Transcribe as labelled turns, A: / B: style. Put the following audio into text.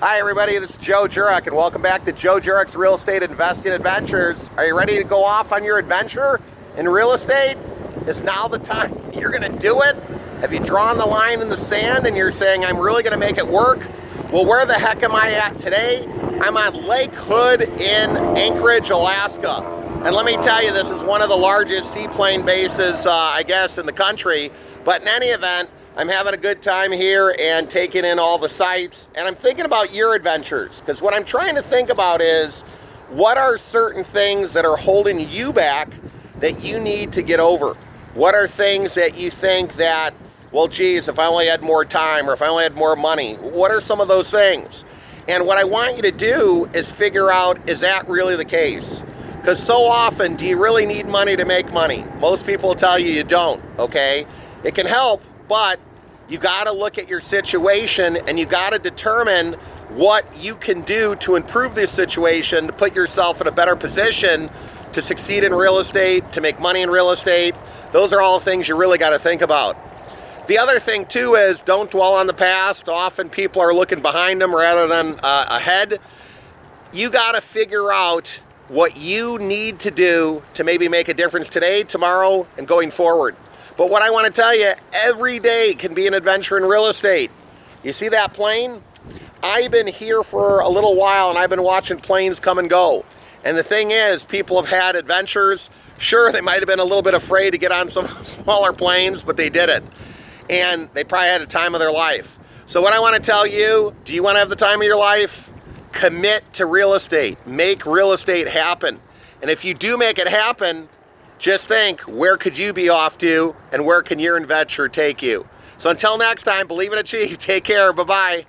A: Hi everybody, this is Joe Jurek and welcome back to Joe Jurek's Real Estate Investing Adventures. Are you ready to go off on your adventure in real estate? Is now the time you're going to do it? Have you drawn the line in the sand and you're saying, I'm really going to make it work? Well, where the heck am I at today? I'm on Lake Hood in Anchorage, Alaska. And let me tell you, this is one of the largest seaplane bases, I guess, in the country. But in any event, I'm having a good time here and taking in all the sights. And I'm thinking about your adventures, because what I'm trying to think about is, what are certain things that are holding you back that you need to get over? What are things that you think that, well, geez, if I only had more time or if I only had more money, what are some of those things? And what I want you to do is figure out, is that really the case? Because so often, do you really need money to make money? Most people tell you you don't, okay? It can help, but you got to look at your situation and you got to determine what you can do to improve this situation, to put yourself in a better position to succeed in real estate, to make money in real estate. Those are all things you really got to think about. The other thing too is, don't dwell on the past. Often people are looking behind them rather than ahead. You got to figure out what you need to do to maybe make a difference today, tomorrow, and going forward. But what I want to tell you, every day can be an adventure in real estate. You see that plane? I've been here for a little while and I've been watching planes come and go. And the thing is, people have had adventures. Sure, they might have been a little bit afraid to get on some smaller planes, but they did it. And they probably had a time of their life. So what I want to tell you, do you want to have the time of your life? Commit to real estate. Make real estate happen. And if you do make it happen, just think, where could you be off to and where can your adventure take you? So until next time, believe and achieve. Take care. Bye-bye.